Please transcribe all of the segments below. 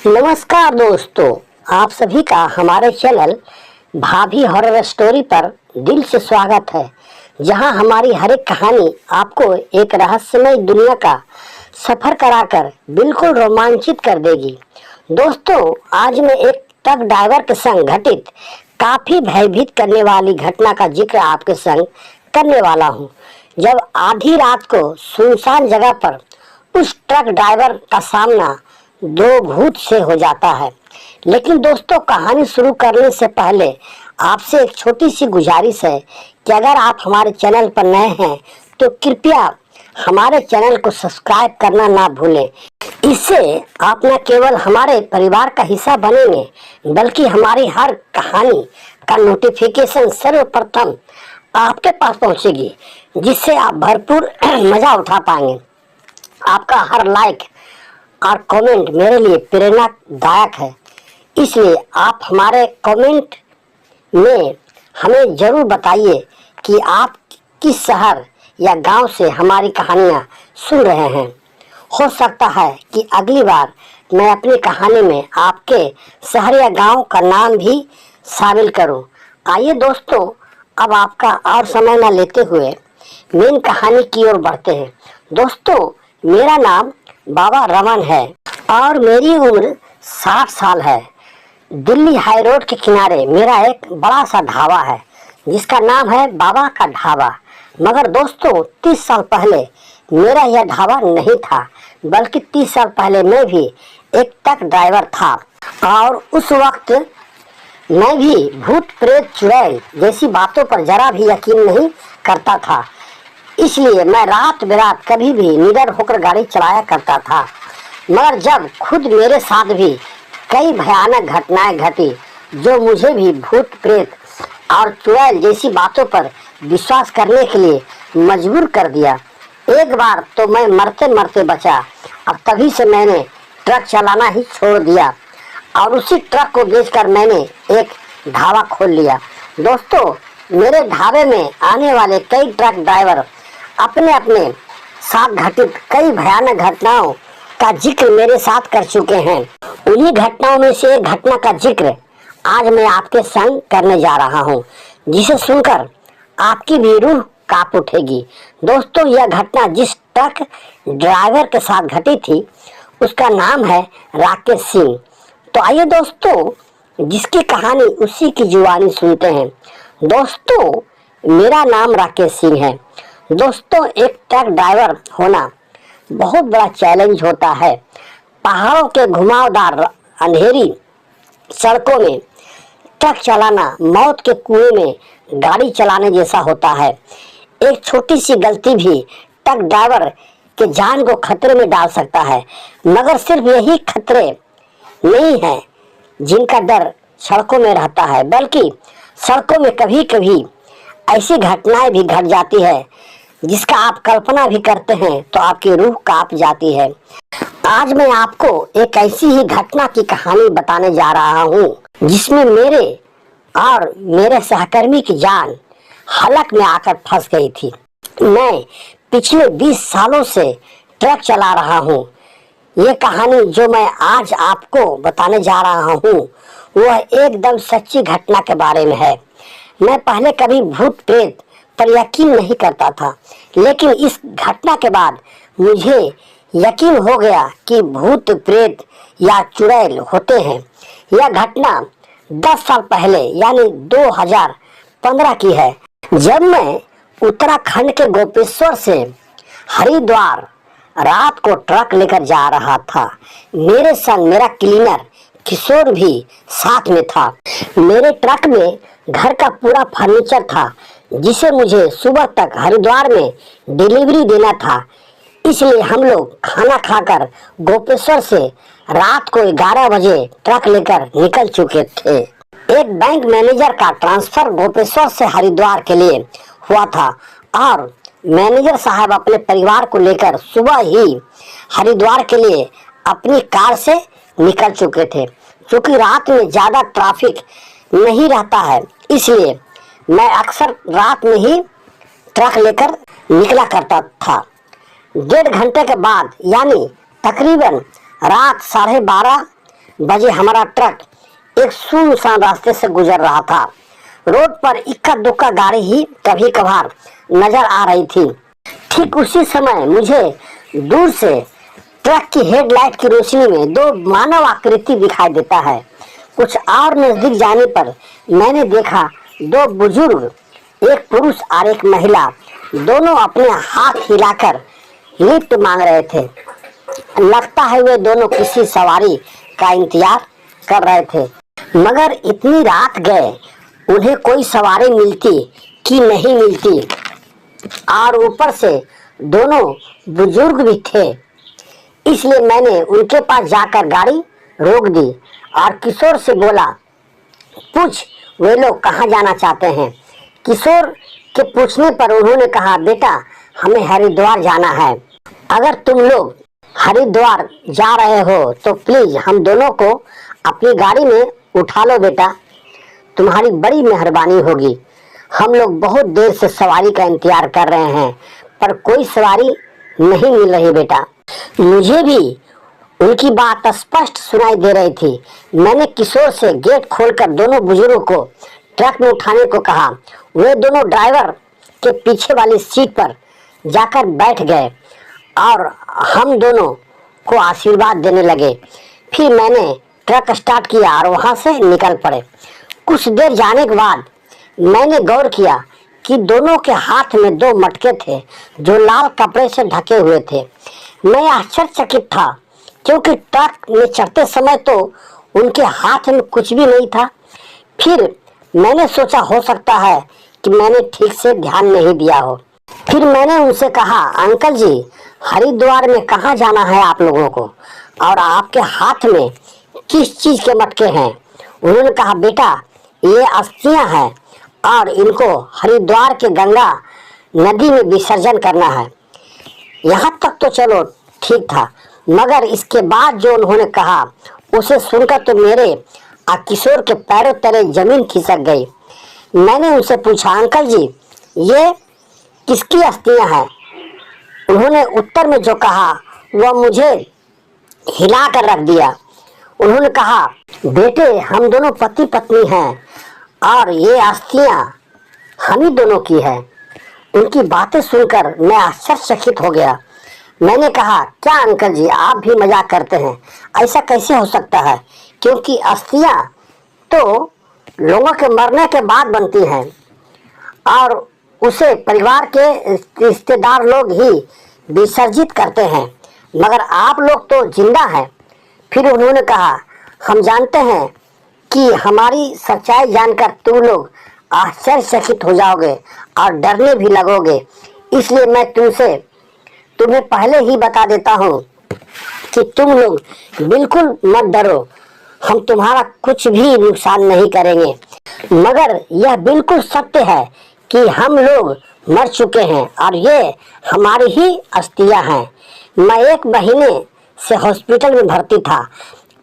नमस्कार दोस्तों, आप सभी का हमारे चैनल भाभी हॉरर स्टोरी पर दिल से स्वागत है, जहां हमारी हर एक कहानी आपको एक रहस्यमय दुनिया का सफर कराकर बिल्कुल रोमांचित कर देगी। दोस्तों, आज मैं एक ट्रक ड्राइवर के संग घटित काफी भयभीत करने वाली घटना का जिक्र आपके संग करने वाला हूं। जब आधी रात को सुनसान जगह पर उस ट्रक ड्राइवर का सामना दो भूत से हो जाता है। लेकिन दोस्तों, कहानी शुरू करने से पहले आपसे एक छोटी सी गुजारिश है कि अगर आप हमारे चैनल पर नए हैं तो कृपया हमारे चैनल को सब्सक्राइब करना ना भूलें। इससे आप न केवल हमारे परिवार का हिस्सा बनेंगे बल्कि हमारी हर कहानी का नोटिफिकेशन सर्वप्रथम आपके पास पहुंचेगी, जिससे आप भरपूर मजा उठा पाएंगे। आपका हर लाइक और कमेंट मेरे लिए प्रेरणादायक है, इसलिए आप हमारे कमेंट में हमें ज़रूर बताइए कि आप किस शहर या गांव से हमारी कहानियां सुन रहे हैं। हो सकता है कि अगली बार मैं अपनी कहानी में आपके शहर या गांव का नाम भी शामिल करूं। आइए दोस्तों, अब आपका और समय न लेते हुए मेन कहानी की ओर बढ़ते हैं। दोस्तों, मेरा नाम बाबा रमन है और मेरी उम्र 60 साल है। दिल्ली हाई रोड के किनारे मेरा एक बड़ा सा ढाबा है, जिसका नाम है बाबा का ढाबा। मगर दोस्तों, 30 साल पहले मेरा यह ढाबा नहीं था, बल्कि 30 साल पहले मैं भी एक ट्रक ड्राइवर था और उस वक्त मैं भी भूत प्रेत चुड़ैल जैसी बातों पर जरा भी यकीन नहीं करता था। इसलिए मैं रात बेरात कभी भी निडर होकर गाड़ी चलाया करता था। मगर जब खुद मेरे साथ भी कई भयानक घटनाएं घटी जो मुझे भी भूत प्रेत और चुड़ैल जैसी बातों पर विश्वास करने के लिए मजबूर कर दिया। एक बार तो मैं मरते मरते बचा। अब तभी से मैंने ट्रक चलाना ही छोड़ दिया और उसी ट्रक को बेचकर मैंने एक ढाबा खोल लिया। दोस्तों, मेरे ढाबे में आने वाले कई ट्रक ड्राइवर अपने अपने साथ घटित कई भयानक घटनाओं का जिक्र मेरे साथ कर चुके हैं। उन्हीं घटनाओं में से एक घटना का जिक्र आज मैं आपके संग करने जा रहा हूं, जिसे सुनकर आपकी भी रूह कांप उठेगी। दोस्तों, यह घटना जिस ट्रक ड्राइवर के साथ घटी थी उसका नाम है राकेश सिंह। तो आइए दोस्तों, जिसकी कहानी उसी की जुबानी सुनते हैं। दोस्तों, मेरा नाम राकेश सिंह है। दोस्तों, एक ट्रक ड्राइवर होना बहुत बड़ा चैलेंज होता है। पहाड़ों के घुमावदार अंधेरी सड़कों में ट्रक चलाना मौत के कुएं में गाड़ी चलाने जैसा होता है। एक छोटी सी गलती भी ट्रक ड्राइवर के जान को खतरे में डाल सकता है। मगर सिर्फ यही खतरे नहीं है जिनका डर सड़कों में रहता है, बल्कि सड़कों में कभी कभी ऐसी घटनाएं भी घट जाती है जिसका आप कल्पना भी करते हैं तो आपकी रूह कांप जाती है। आज मैं आपको एक ऐसी ही घटना की कहानी बताने जा रहा हूँ जिसमें मेरे और मेरे सहकर्मी की जान हलक में आकर फंस गई थी। मैं पिछले 20 सालों से ट्रक चला रहा हूँ। ये कहानी जो मैं आज आपको बताने जा रहा हूँ वह एकदम सच्ची घटना के बारे में है। मैं पहले कभी भूत प्रेत पर यकीन नहीं करता था, लेकिन इस घटना के बाद मुझे यकीन हो गया कि भूत प्रेत या चुड़ैल होते हैं। यह घटना 10 साल पहले यानी 2015 की है, जब मैं उत्तराखंड के गोपेश्वर से हरिद्वार रात को ट्रक लेकर जा रहा था। मेरे संग मेरा क्लीनर किशोर भी साथ में था। मेरे ट्रक में घर का पूरा फर्नीचर था जिसे मुझे सुबह तक हरिद्वार में डिलीवरी देना था। इसलिए हम लोग खाना खाकर गोपेश्वर से रात को 11 बजे ट्रक लेकर निकल चुके थे। एक बैंक मैनेजर का ट्रांसफर गोपेश्वर से हरिद्वार के लिए हुआ था और मैनेजर साहब अपने परिवार को लेकर सुबह ही हरिद्वार के लिए अपनी कार से निकल चुके थे। क्योंकि रात में ज़्यादा ट्रैफिक नहीं रहता है, इसलिए मैं अक्सर रात में ही ट्रक लेकर निकला करता था। 1.5 घंटे के बाद यानी तकरीबन रात 12:30 बजे हमारा ट्रक एक सुनसान रास्ते से गुजर रहा था। रोड पर इक्का दुक्का गाड़ी ही कभी कभार नजर आ रही थी। ठीक उसी समय मुझे दूर से ट्रक की हेडलाइट की रोशनी में दो मानव आकृति दिखाई देता है। कुछ और नजदीक जाने पर मैंने देखा दो बुजुर्ग, एक पुरुष और एक महिला, दोनों अपने हाथ हिलाकर लिफ्ट मांग रहे थे। लगता है वे दोनों किसी सवारी का इंतजार कर रहे थे, मगर इतनी रात गए उन्हें कोई सवारी मिलती कि नहीं मिलती, और ऊपर से दोनों बुजुर्ग भी थे। इसलिए मैंने उनके पास जाकर गाड़ी रोक दी और किशोर से बोला, पूछ वे लोग कहाँ जाना चाहते हैं। किशोर के पूछने पर उन्होंने कहा, बेटा हमें हरिद्वार जाना है। अगर तुम लोग हरिद्वार जा रहे हो तो प्लीज हम दोनों को अपनी गाड़ी में उठा लो बेटा, तुम्हारी बड़ी मेहरबानी होगी। हम लोग बहुत देर से सवारी का इंतजार कर रहे हैं पर कोई सवारी नहीं मिल रही बेटा। मुझे भी उनकी बात स्पष्ट सुनाई दे रही थी। मैंने किशोर से गेट खोलकर दोनों बुजुर्गों को ट्रक में उठाने को कहा। वे दोनों ड्राइवर के पीछे वाली सीट पर जाकर बैठ गए और हम दोनों को आशीर्वाद देने लगे। फिर मैंने ट्रक स्टार्ट किया और वहां से निकल पड़े। कुछ देर जाने के बाद मैंने गौर किया कि दोनों के हाथ में दो मटके थे जो लाल कपड़े से ढके हुए थे। मैं आश्चर्यचकित था क्योंकि ट्रक में चढ़ते समय तो उनके हाथ में कुछ भी नहीं था। फिर मैंने सोचा हो सकता है कि मैंने ठीक से ध्यान नहीं दिया हो। फिर मैंने उनसे कहा, अंकल जी हरिद्वार में कहाँ जाना है आप लोगों को, और आपके हाथ में किस चीज के मटके हैं। उन्होंने कहा, बेटा ये अस्थियां हैं और इनको हरिद्वार के गंगा नदी में विसर्जन करना है। यहाँ तक तो चलो ठीक था, मगर इसके बाद जो उन्होंने कहा उसे सुनकर तो मेरे और किशोर के पैरों तले जमीन खिसक गई। मैंने उनसे पूछा, अंकल जी ये किसकी अस्थियां हैं। उन्होंने उत्तर में जो कहा वह मुझे हिला कर रख दिया। उन्होंने कहा, बेटे हम दोनों पति पत्नी हैं और ये अस्थियां हम ही दोनों की है। उनकी बातें सुनकर मैं आश्चर्यचकित हो गया। मैंने कहा, क्या अंकल जी आप भी मजाक करते हैं, ऐसा कैसे हो सकता है, क्योंकि अस्थियां तो लोगों के मरने के बाद बनती हैं और उसे परिवार के रिश्तेदार लोग ही विसर्जित करते हैं, मगर आप लोग तो जिंदा हैं। फिर उन्होंने कहा, हम जानते हैं कि हमारी सच्चाई जानकर तुम लोग आश्चर्यचकित हो जाओगे और डरने भी लगोगे, इसलिए मैं तुम्हें पहले ही बता देता हूँ कि तुम लोग बिल्कुल मत डरो, हम तुम्हारा कुछ भी नुकसान नहीं करेंगे। मगर यह बिल्कुल सत्य है कि हम लोग मर चुके हैं और ये हमारी ही अस्थियां हैं। मैं 1 महीने से हॉस्पिटल में भर्ती था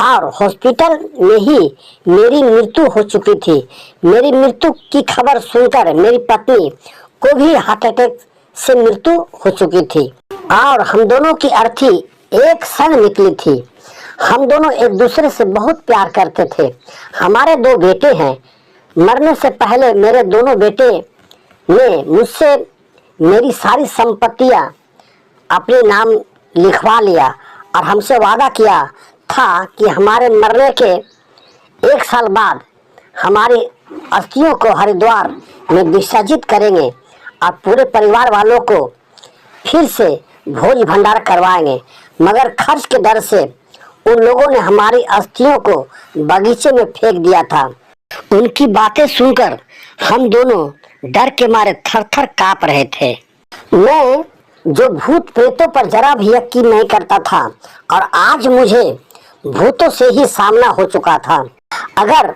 और हॉस्पिटल में ही मेरी मृत्यु हो चुकी थी। मेरी मृत्यु की खबर सुनकर मेरी पत्नी को भी हार्ट अटैक से मृत्यु हो चुकी थी और हम दोनों की अर्थी एक संग निकली थी। हम दोनों एक दूसरे से बहुत प्यार करते थे। हमारे 2 बेटे हैं। मरने से पहले मेरे दोनों बेटे ने मुझसे मेरी सारी संपत्तियां अपने नाम लिखवा लिया और हमसे वादा किया था कि हमारे मरने के 1 साल बाद हमारी अस्थियों को हरिद्वार में विसर्जित करेंगे और पूरे परिवार वालों को फिर से भोज भंडार करवाएंगे। मगर खर्च के डर से उन लोगों ने हमारी अस्थियों को बगीचे में फेंक दिया था। उनकी बातें सुनकर हम दोनों डर के मारे थर-थर कांप रहे थे। मैं जो भूत प्रेतों पर जरा भी यकीन नहीं करता था और आज मुझे भूतों से ही सामना हो चुका था। अगर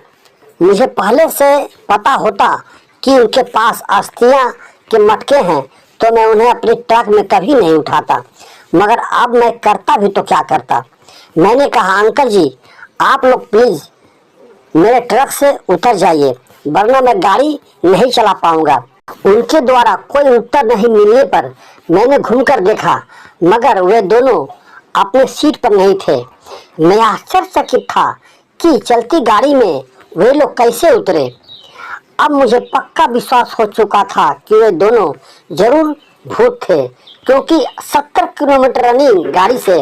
मुझे पहले से पता होता कि उनके पास अस्थियां के मटके हैं तो मैं उन्हें अपने ट्रक में कभी नहीं उठाता, मगर अब मैं करता भी तो क्या करता। मैंने कहा, अंकल जी आप लोग प्लीज मेरे ट्रक से उतर जाइए वरना मैं गाड़ी नहीं चला पाऊंगा। उनके द्वारा कोई उत्तर नहीं मिलने पर मैंने घूमकर देखा, मगर वे दोनों अपने सीट पर नहीं थे। मैं आश्चर्यचकित था कि चलती गाड़ी में वे लोग कैसे उतरे। अब मुझे पक्का विश्वास हो चुका था कि वे दोनों जरूर भूत थे, क्योंकि 70 किलोमीटर रनिंग गाड़ी से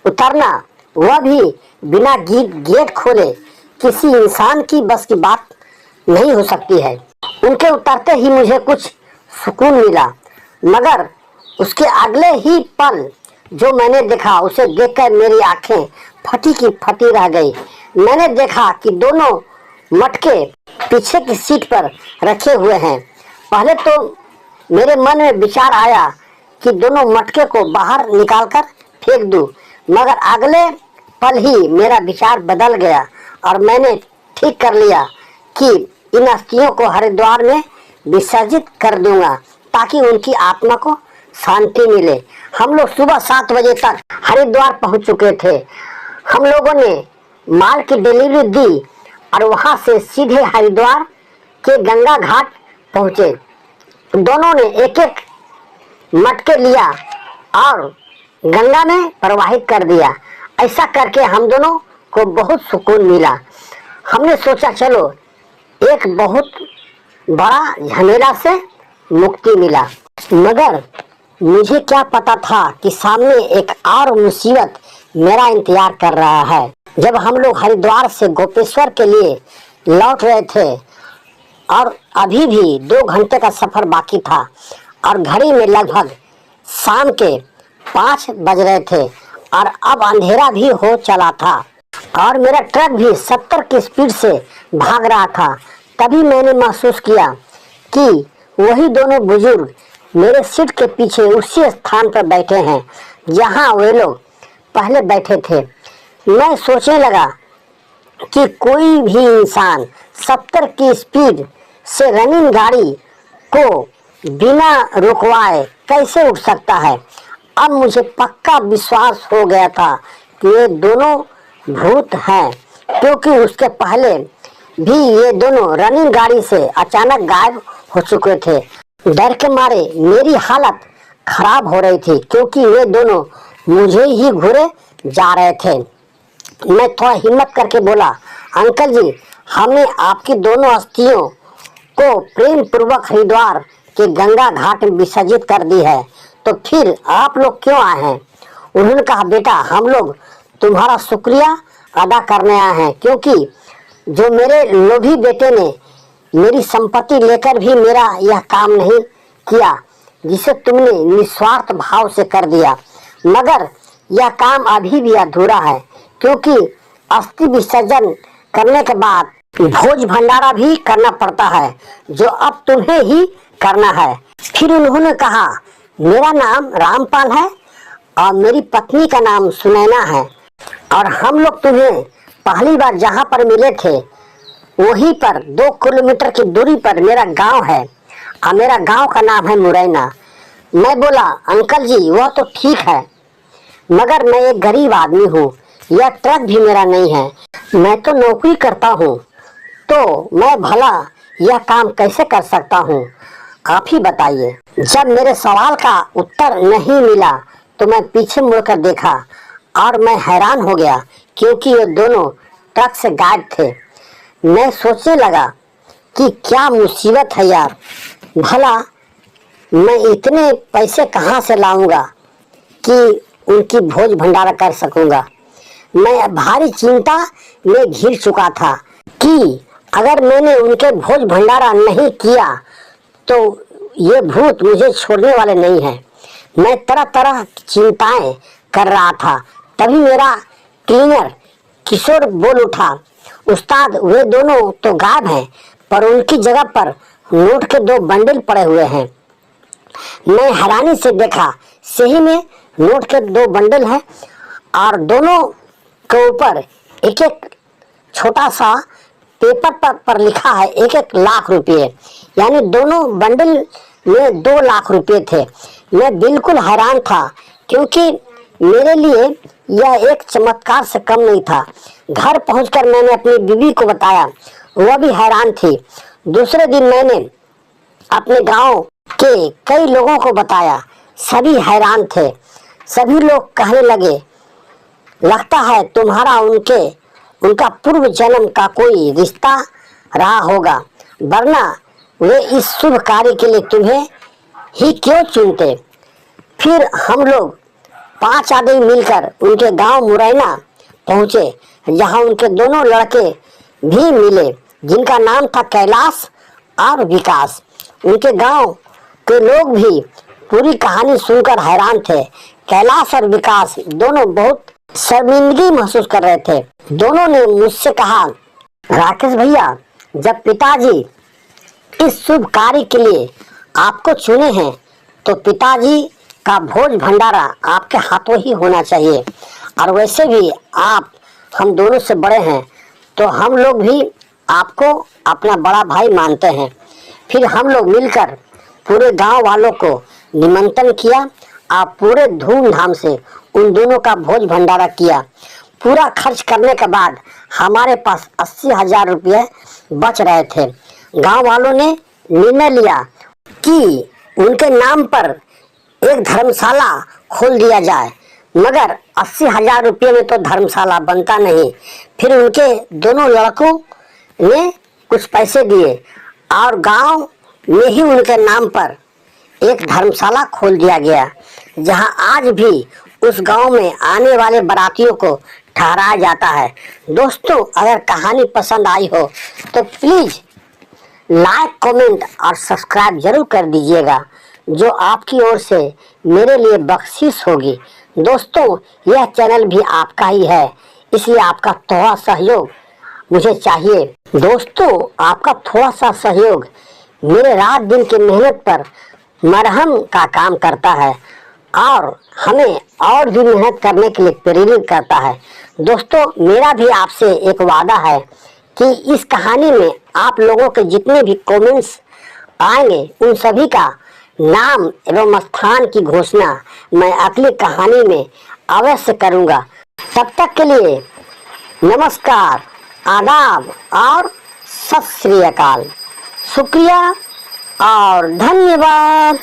उतरना, वह भी बिना गेट खोले, किसी इंसान की बस की बात नहीं हो सकती है। उनके उतरते ही मुझे कुछ सुकून मिला, मगर उसके अगले ही पल जो मैंने देखा उसे देखकर मेरी आंखें फटी की फटी रह गई। मैंने देखा कि दोनों मटके पीछे की सीट पर रखे हुए हैं। पहले तो मेरे मन में विचार आया कि दोनों मटके को बाहर निकालकर फेंक दूं, मगर अगले पल ही मेरा विचार बदल गया और मैंने ठीक कर लिया कि इन अस्थियों को हरिद्वार में विसर्जित कर दूंगा ताकि उनकी आत्मा को शांति मिले। हम लोग सुबह 7 बजे तक हरिद्वार पहुंच चुके थे। हम लोगों ने माल की डिलीवरी दी और वहां से सीधे हरिद्वार के गंगा घाट पहुंचे। दोनों ने एक एक मटके लिया और गंगा में प्रवाहित कर दिया। ऐसा करके हम दोनों को बहुत सुकून मिला। हमने सोचा चलो एक बहुत बड़ा झमेला से मुक्ति मिला, मगर मुझे क्या पता था कि सामने एक और मुसीबत मेरा इंतजार कर रहा है। जब हम लोग हरिद्वार से गोपेश्वर के लिए लौट रहे थे और अभी भी 2 घंटे का सफर बाकी था और घड़ी में लगभग शाम के 5 बज रहे थे और अब अंधेरा भी हो चला था और मेरा ट्रक भी 70 की स्पीड से भाग रहा था। तभी मैंने महसूस किया कि वही दोनों बुजुर्ग मेरे सीट के पीछे उसी स्थान पर बैठे हैं जहां वे लोग पहले बैठे थे। मैं सोचने लगा कि कोई भी इंसान 70 की स्पीड से रनिंग गाड़ी को बिना रुकवाए कैसे उठ सकता है। अब मुझे पक्का विश्वास हो गया था कि ये दोनों भूत हैं, क्योंकि उसके पहले भी ये दोनों रनिंग गाड़ी से अचानक गायब हो चुके थे। डर के मारे मेरी हालत खराब हो रही थी, क्योंकि वे दोनों मुझे ही घूरे जा रहे थे। मैं थोड़ा हिम्मत करके बोला, अंकल जी, हमने आपकी दोनों अस्थियों को प्रेम पूर्वक हरिद्वार के गंगा घाट में विसर्जित कर दी है, तो फिर आप लोग क्यों आए हैं? उन्होंने कहा, बेटा, हम लोग तुम्हारा शुक्रिया अदा करने आए हैं, क्योंकि जो मेरे लोभी बेटे ने मेरी संपत्ति लेकर भी मेरा यह काम नहीं किया जिसे तुमने निस्वार्थ भाव से कर दिया। मगर यह काम अभी भी अधूरा है, क्योंकि अस्थि विसर्जन करने के बाद भोज भंडारा भी करना पड़ता है, जो अब तुम्हें ही करना है। फिर उन्होंने कहा, मेरा नाम रामपाल है और मेरी पत्नी का नाम सुनैना है और हम लोग तुम्हें पहली बार जहाँ पर मिले थे वहीं पर 2 किलोमीटर की दूरी पर मेरा गांव है और मेरा गांव का नाम है मुरैना। मैं बोला, अंकल जी, वह तो ठीक है, मगर मैं एक गरीब आदमी हूँ, यह ट्रक भी मेरा नहीं है, मैं तो नौकरी करता हूँ, तो मैं भला यह काम कैसे कर सकता हूँ, आप ही बताइए। जब मेरे सवाल का उत्तर नहीं मिला तो मैं पीछे मुड़कर देखा और मैं हैरान हो गया, क्योंकि ये दोनों ट्रक से गायब थे। मैं सोचने लगा कि क्या मुसीबत है यार, भला मैं इतने पैसे कहाँ से लाऊंगा कि उनकी भोज भंडारा कर सकूंगा। मैं भारी चिंता में घिर चुका था कि अगर मैंने उनके भोज भंडारा नहीं किया तो ये भूत मुझे छोड़ने वाले नहीं हैं। मैं तरह तरह की चिंताएं कर रहा था। तभी मेरा क्लीनर किशोर बोल उठा, उस्ताद, वे दोनों तो गायब हैं, पर उनकी जगह पर नोट के 2 बंडल पड़े हुए हैं। मैं हैरानी से देखा, सही में नोट के 2 बंडल हैं और दोनों के ऊपर एक एक छोटा सा पेपर पर लिखा है 1-1 लाख रुपये, यानी दोनों बंडल में 2 लाख रुपये थे। मैं बिल्कुल हैरान था, क्योंकि मेरे लिए यह एक चमत्कार से कम नहीं था। घर पहुंचकर मैंने अपनी बीवी को बताया, वह भी हैरान थी। दूसरे दिन मैंने अपने गांव के कई लोगों को बताया, सभी हैरान थे। सभी लोग कहने लगे लगता है तुम्हारा उनका पूर्व जन्म का कोई रिश्ता रहा होगा, वरना वे इस शुभ कार्य के लिए तुम्हें ही क्यों चुनते। फिर हम लोग 5 आदमी मिलकर उनके गांव मुरैना पहुंचे, जहां उनके दोनों लड़के भी मिले, जिनका नाम था कैलाश और विकास। उनके गांव के लोग भी पूरी कहानी सुनकर हैरान थे। कैलाश और विकास दोनों बहुत शर्मिंदगी महसूस कर रहे थे। दोनों ने मुझसे कहा, राकेश भैया, जब पिताजी इस शुभ कार्य के लिए आपको चुने हैं तो पिताजी का भोज भंडारा आपके हाथों ही होना चाहिए। और वैसे भी आप हम दोनों से बड़े हैं, तो हम लोग भी आपको अपना बड़ा भाई मानते हैं। फिर हम लोग मिलकर पूरे गांव वालों को निमंत्रण किया और पूरे धूमधाम से उन दोनों का भोज भंडारा किया। पूरा खर्च करने के बाद हमारे पास 80,000 रुपये बच रहे थे। गांव वालों ने निर्णय लिया कि उनके नाम पर एक धर्मशाला खोल दिया जाए, मगर 80,000 रुपये में तो धर्मशाला बनता नहीं। फिर उनके दोनों लड़कों ने कुछ पैसे दिए और गांव में ही उनके नाम पर एक धर्मशाला खोल दिया गया, जहां आज भी उस गांव में आने वाले बारातियों को ठहराया जाता है। दोस्तों, अगर कहानी पसंद आई हो तो प्लीज लाइक, कमेंट और सब्सक्राइब जरूर कर दीजिएगा, जो आपकी ओर से मेरे लिए बख्शिश होगी। दोस्तों, यह चैनल भी आपका ही है, इसलिए आपका थोड़ा सहयोग मुझे चाहिए। दोस्तों, आपका थोड़ा सा सहयोग मेरे रात दिन की मेहनत पर मरहम का काम करता है और हमें और भी मेहनत करने के लिए प्रेरित करता है। दोस्तों, मेरा भी आपसे एक वादा है कि इस कहानी में आप लोगों के जितने भी कमेंट्स आएंगे, उन सभी का नाम एवं स्थान की घोषणा मैं अगली कहानी में अवश्य करूंगा। तब तक के लिए नमस्कार, आदाब और सत श्री अकाल। शुक्रिया और धन्यवाद।